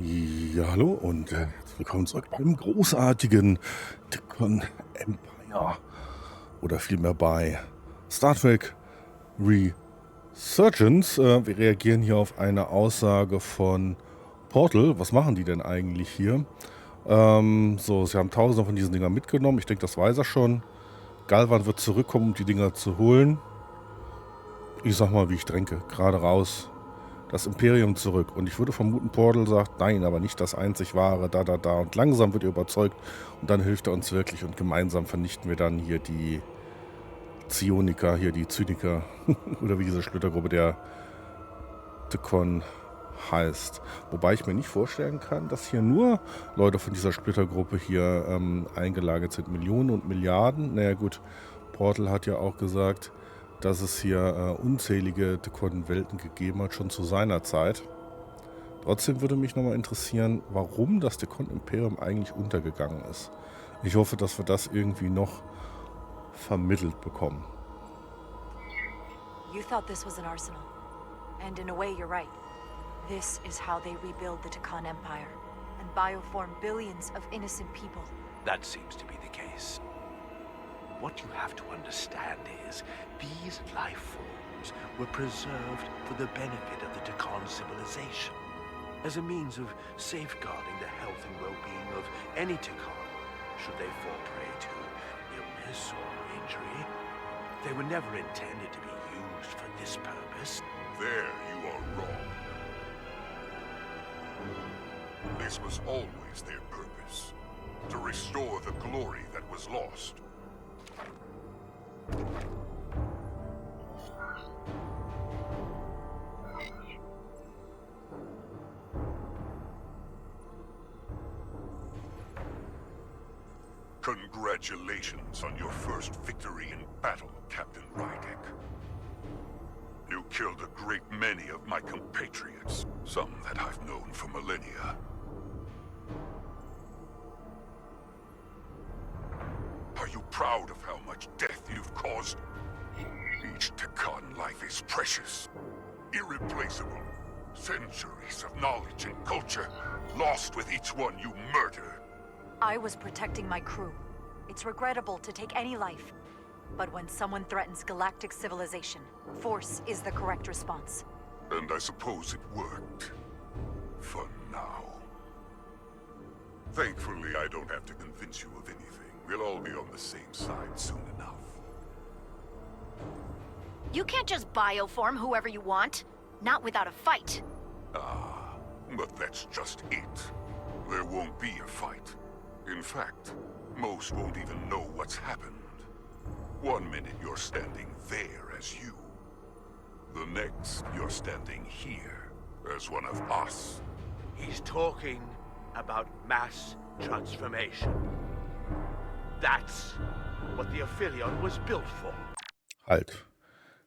Ja, hallo und willkommen zurück beim großartigen Tickon Empire oder vielmehr bei Star Trek Resurgence. Wir reagieren hier auf eine Aussage von Portal. Was machen die denn eigentlich hier? So, sie haben tausende von diesen Dingern mitgenommen. Ich denke, das weiß er schon. Galvan wird zurückkommen, um die Dinger zu holen. Ich sag mal, wie ich denke, gerade raus. Das Imperium zurück. Und ich würde vermuten, Portal sagt, nein, aber nicht das einzig wahre, da. Und langsam wird er überzeugt und dann hilft er uns wirklich und gemeinsam vernichten wir dann hier die Psioniker, hier die Zyniker oder wie diese Splittergruppe der Tickon heißt. Wobei ich mir nicht vorstellen kann, dass hier nur Leute von dieser Splittergruppe hier eingelagert sind. Millionen und Milliarden. Naja gut, Portal hat ja auch gesagt, dass es hier unzählige Tickon-Welten gegeben hat, schon zu seiner Zeit. Trotzdem würde mich nochmal interessieren, warum das Tickon-Imperium eigentlich untergegangen ist. Ich hoffe, dass wir das irgendwie noch vermittelt bekommen. You thought this was an arsenal. And in a way, you're right. This is how they rebuild the Tickon Empire and bioform billions of innocent people. That seems to be the case. What you have to understand is, these life forms were preserved for the benefit of the Tickon civilization, as a means of safeguarding the health and well-being of any Tickon, should they fall prey to illness or injury. They were never intended to be used for this purpose. There you are wrong. This was always their purpose, to restore the glory that was lost. Congratulations on your first victory in battle, Captain Rydek. You killed a great many of my compatriots, some that I've known for millennia. Are you proud of how much death you've caused? Each Tickon life is precious, irreplaceable. Centuries of knowledge and culture, lost with each one you murder. I was protecting my crew. It's regrettable to take any life. But when someone threatens galactic civilization, force is the correct response. And I suppose it worked. For now. Thankfully, I don't have to convince you of anything. We'll all be on the same side soon enough. You can't just bioform whoever you want. Not without a fight. Ah, but that's just it. There won't be a fight. In fact, most won't even know what's happened. 1 minute you're standing there as you. The next you're standing here as one of us. He's talking about mass transformation. That's what the Aphelion was built for. Halt.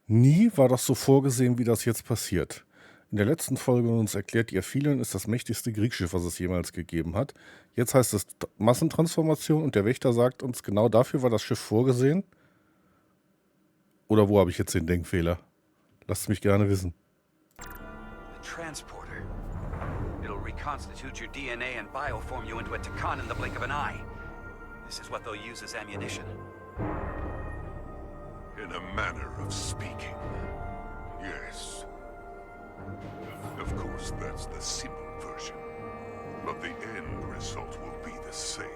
Nie war das so vorgesehen, wie das jetzt passiert. In der letzten Folge uns erklärt, die Aphelion ist das mächtigste Kriegsschiff, was es jemals gegeben hat. Jetzt heißt es Massentransformation und der Wächter sagt uns, genau dafür war das Schiff vorgesehen. Oder wo habe ich jetzt den Denkfehler? Lasst mich gerne wissen. The transporter. It'll reconstitute your DNA and bioform you into a Tickon in the blink of an eye. This is what they'll use as ammunition. In a manner of speaking. Yes. Of course, that's the simple version. But the end result will be the same.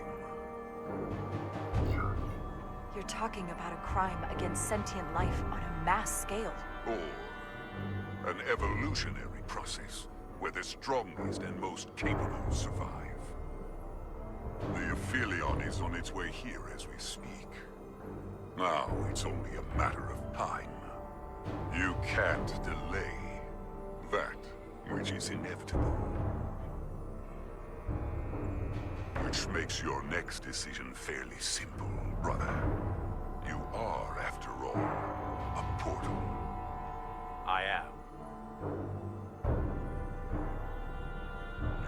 You're talking about a crime against sentient life on a mass scale. Or an evolutionary process where the strongest and most capable survive. The Aphelion is on its way here as we speak. Now it's only a matter of time. You can't delay that which is inevitable. Which makes your next decision fairly simple, brother. You are, after all, a portal. I am.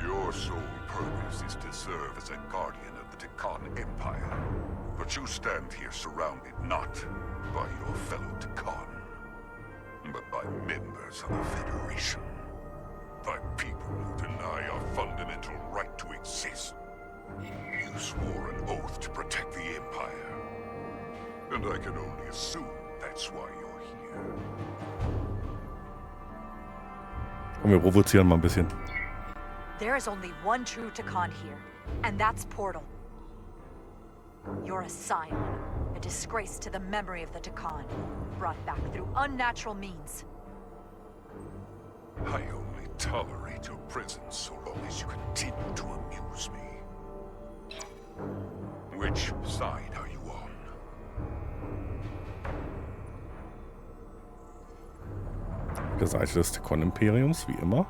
Your sole purpose is to serve as a guardian of the Tickon Empire. But you stand here surrounded not by your fellow Tickon, but by members of the Federation. By people who deny our fundamental And I can only assume that's why you're here. Komm, wir provozieren mal ein bisschen. There is only one true Takan here, and that's Portal. You're a scion, a disgrace to the memory of the Takan, brought back through unnatural means. I only tolerate your presence so long as you continue to amuse me. Which side are you on? Der Seite des Tekon-Imperiums, wie immer.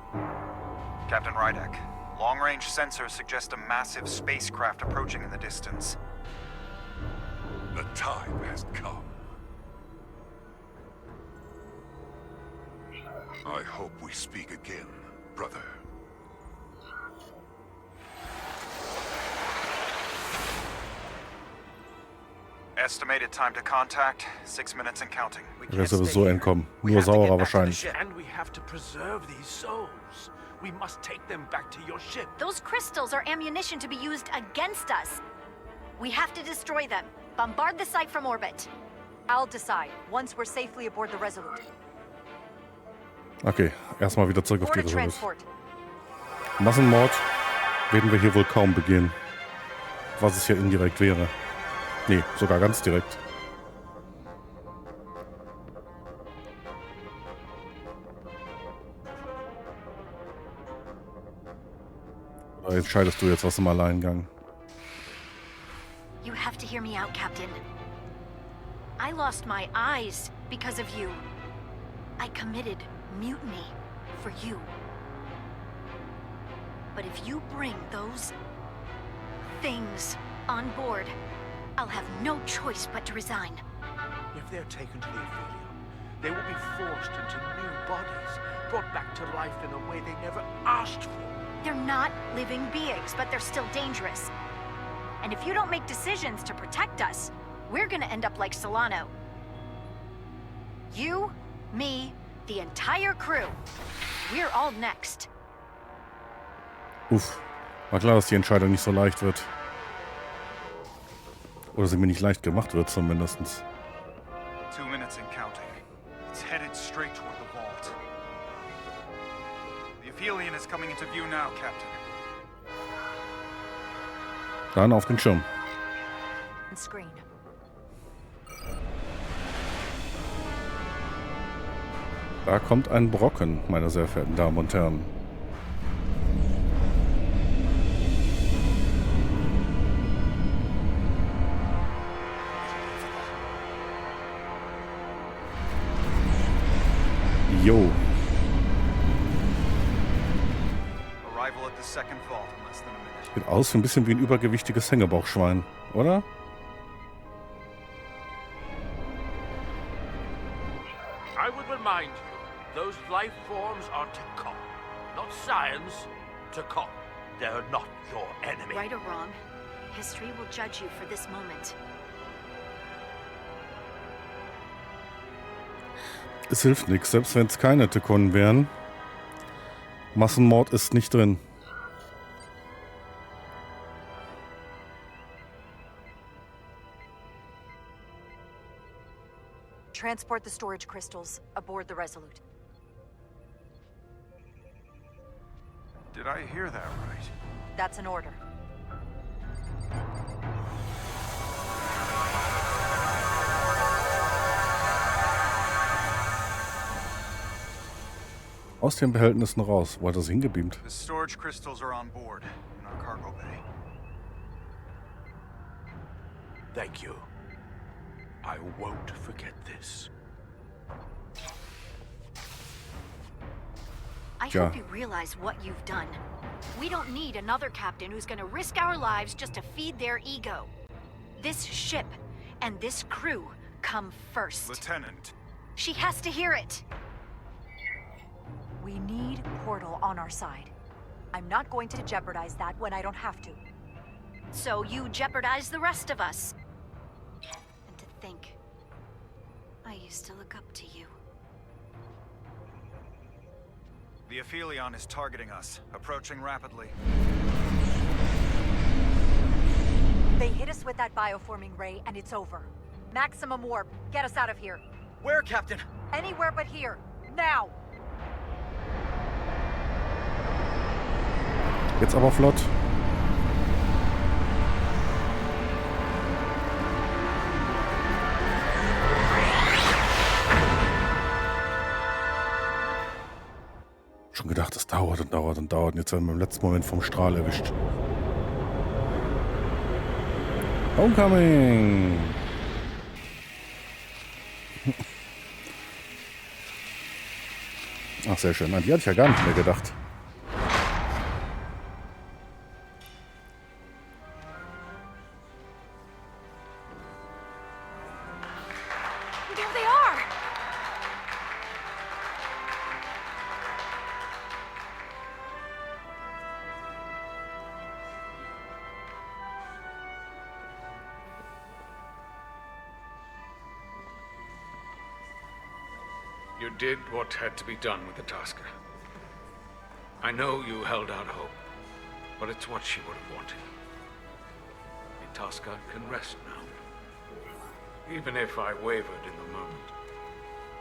Captain Rydek, long-range sensors suggest a massive spacecraft approaching in the distance. The time has come. I hope we speak again, brother. Estimated time to contact, 6 minutes and counting. Er wird sowieso entkommen. Nur saurer wahrscheinlich. And we have to preserve these souls. We must take them back to your ship. Those crystals are ammunition to be used against us. We have to destroy them. Bombard the site from orbit. I'll decide once we're safely aboard the Resolute. Okay, erstmal wieder zurück auf die Board a Reserve. transport. Massenmord werden wir hier wohl kaum begehen. Was es ja indirekt wäre. Nee, sogar ganz direkt. Oder entscheidest du jetzt was im Alleingang? You have to hear me out, Captain. I lost my eyes because of you. I committed mutiny for you. But if you bring those things on board, I'll have no choice but to resign. If they're taken to the Aphelion, they will be forced into new bodies, brought back to life in a way they never asked for. They're not living beings, but they're still dangerous. And if you don't make decisions to protect us, we're gonna end up like Solano. You, me, the entire crew. We're all next. Uff, war klar, dass die Entscheidung nicht so leicht wird. Oder sie mir nicht leicht gemacht wird zumindest. 2 minutes and counting. It's headed straight toward the vault. The Aphelion is coming into view now, Captain. Dann auf den Schirm. Screen. Da kommt ein Brocken, meine sehr verehrten Damen und Herren. Jo. Arrival at the second vault in less than a minute. Sieht aus wie ein bisschen wie ein übergewichtiges Hängebauchschwein, oder? I would remind you, those life forms are Takan, not science. Takan, they're not your enemy. Right or wrong, history will judge you for this moment. Es hilft nichts, selbst wenn es keine Tekon wären. Massenmord ist nicht drin. Transport the storage crystals aboard the Resolute. Did I hear that right? That's an order. Aus den Behältnissen raus. Wo hat er sie hingebeamt? The storage crystals are on board in our cargo bay. Thank you. I won't forget this. I Ja. hope you realize what you've done. We don't need another captain who's gonna risk our lives just to feed their ego. This ship and this crew come first. Lieutenant. She has to hear it. We need Portal on our side. I'm not going to jeopardize that when I don't have to. So you jeopardize the rest of us. And to think, I used to look up to you. The Aphelion is targeting us, approaching rapidly. They hit us with that bioforming ray and it's over. Maximum warp. Get us out of here. Where, Captain? Anywhere but here. Now! Jetzt aber flott. Schon gedacht, es dauert und dauert und dauert. Und jetzt haben wir im letzten Moment vom Strahl erwischt. Homecoming! Ach, sehr schön. An die hatte ich ja gar nicht mehr gedacht. There they are! You did what had to be done with the Tasker. I know you held out hope, but it's what she would have wanted. The Tasker can rest now. Even if I wavered in the moment,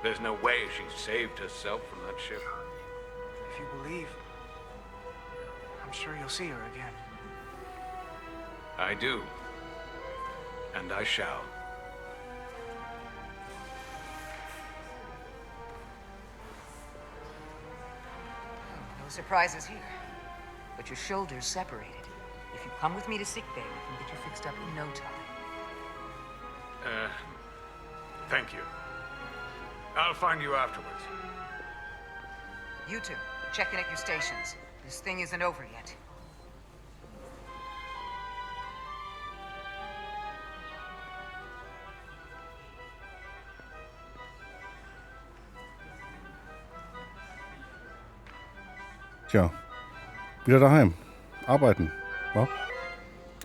there's no way she saved herself from that ship. If you believe, I'm sure you'll see her again. I do. And I shall. No surprises here. But your shoulders separated. If you come with me to sickbay, we can get you fixed up in no time. Thank you. I'll find you afterwards. You two, check in at your stations. This thing isn't over yet. Tja, wieder daheim. Arbeiten. Ja?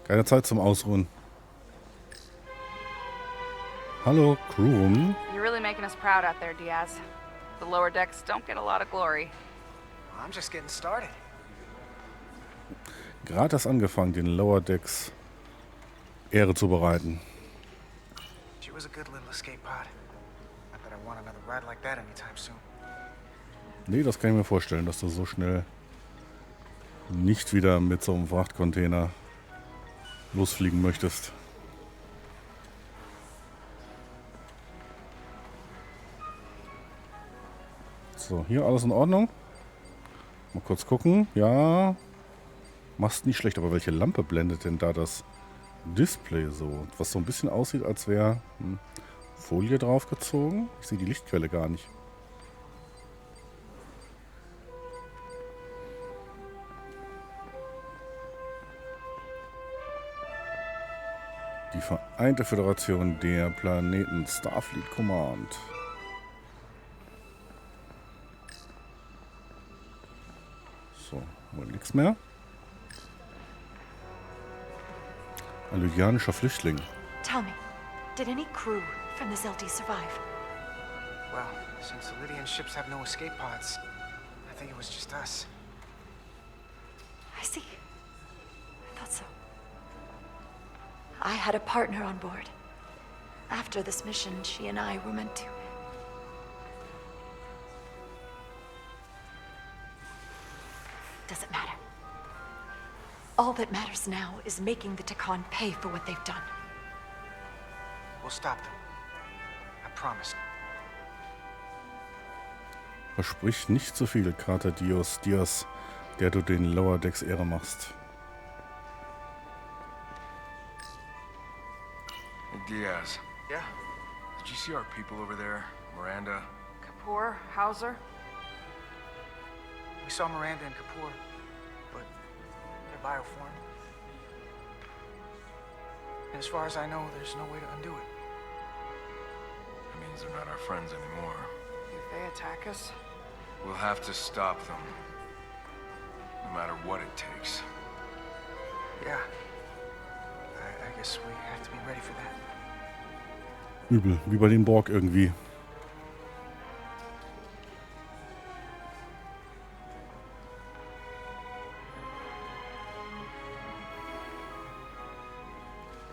Keine Zeit zum Ausruhen. Hallo, Crewroom. You're really making us proud out there, Diaz. The lower decks don't get a lot of glory. I'm just getting started. Gerade erst angefangen, den Lower Decks Ehre zu bereiten. She was a good little escape pod. Not that I want another ride like that anytime soon. Nee, das kann ich mir vorstellen, dass du so schnell nicht wieder mit so einem Frachtcontainer losfliegen möchtest. So, hier alles in Ordnung. Mal kurz gucken. Ja, machst nicht schlecht, aber welche Lampe blendet denn da das Display so? Was so ein bisschen aussieht, als wäre Folie draufgezogen. Ich sehe die Lichtquelle gar nicht. Die Vereinte Föderation der Planeten Starfleet Command. So, wohl nichts mehr. Ein lydianischer Flüchtling. Tell me, did any crew from the Zeldi survive? Well, since the Lydian ships have no escape pods, I think it was just us. I see. I thought so. I had a partner on board. After this mission, she and I were meant to. Doesn't matter. All that matters now is making the Takan pay for what they've done. We'll stop them. I promise. Versprich nicht zu viel, Krater Dios, der du den Lower Decks Ehre machst. Hey, Diaz. Yeah? Did you see our people over there? Miranda? Kapoor, Hauser? We saw Miranda and Kapoor, but they're bioformed. And as far as I know, there's no way to undo it. That means they're not our friends anymore. If they attack us? We'll have to stop them. No matter what it takes. Yeah. I guess we have to be ready for that. Übel, wie bei den Borg irgendwie.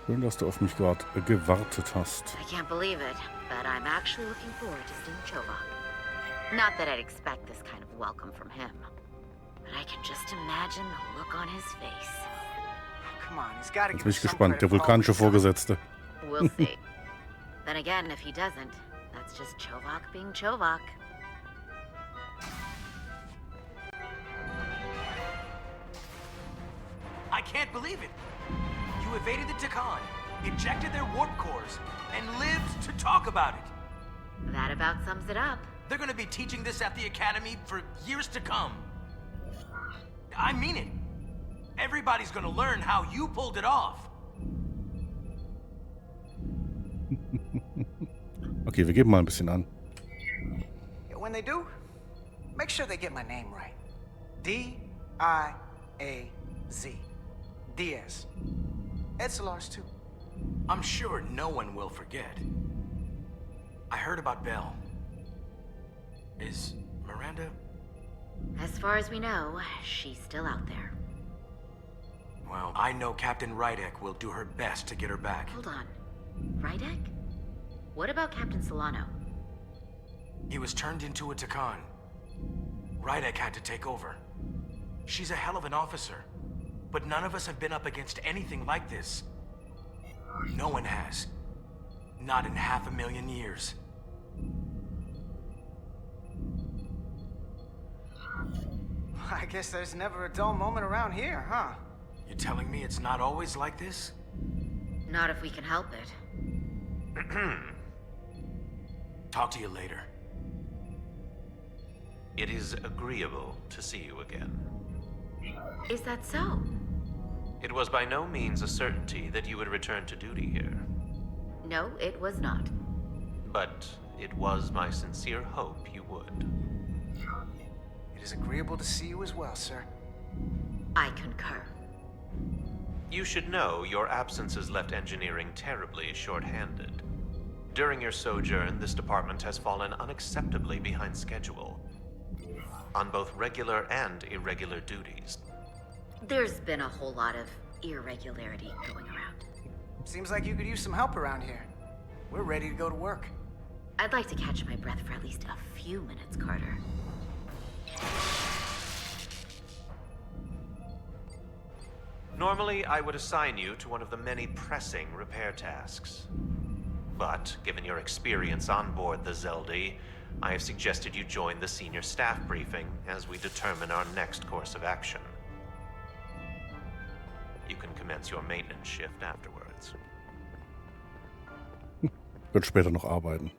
Schön, dass du auf mich gerade gewartet hast. I can't believe it, but I'm actually looking forward to seeing Chovak. Not that I'd expect this kind of welcome from him, but I can just imagine the look on his face. Come on, he's got to Jetzt give bin us ich some gespannt, credit der for all vulkanische he's done. Vorgesetzte. We'll see. Then again, if he doesn't, that's just Chovak being Chovak. I can't believe it. You evaded the Takan, ejected their warp cores, and lived to talk about it. That about sums it up. They're gonna be teaching this at the Academy for years to come. I mean it. Everybody's gonna learn how you pulled it off. Okay, wir geben mal ein bisschen an. When they do, make sure they get my name right. D-I-A-Z. Diaz. Edsalars too. I'm sure no one will forget. I heard about Belle. Is Miranda? As far as we know, she's still out there. Well, I know Captain Rydek will do her best to get her back. Hold on. Rydek? What about Captain Solano? He was turned into a Takan. Rydek had to take over. She's a hell of an officer, but none of us have been up against anything like this. No one has. Not in 500,000 years. I guess there's never a dull moment around here, huh? You telling me it's not always like this? Not if we can help it. Talk to you later. It is agreeable to see you again. Is that so? It was by no means a certainty that you would return to duty here. No, it was not. But it was my sincere hope you would. It is agreeable to see you as well, sir. I concur. You should know your absence has left engineering terribly short-handed. During your sojourn, this department has fallen unacceptably behind schedule on both regular and irregular duties. There's been a whole lot of irregularity going around. Seems like you could use some help around here. We're ready to go to work. I'd like to catch my breath for at least a few minutes, Carter. Normally, I would assign you to one of the many pressing repair tasks. But, given your experience on board the Zeldi, I have suggested you join the senior staff briefing as we determine our next course of action. You can commence your maintenance shift afterwards. Wird später noch arbeiten.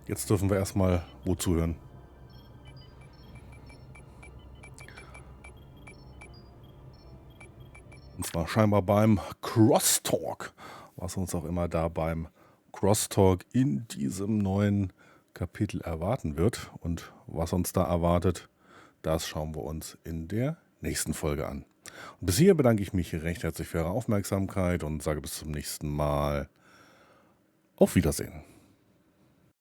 Jetzt dürfen wir erstmal wo zuhören. Und zwar scheinbar beim Crosstalk. Was uns auch immer da beim Crosstalk in diesem neuen Kapitel erwarten wird. Und was uns da erwartet, das schauen wir uns in der nächsten Folge an. Und bis hier bedanke ich mich recht herzlich für Ihre Aufmerksamkeit und sage bis zum nächsten Mal. Auf Wiedersehen.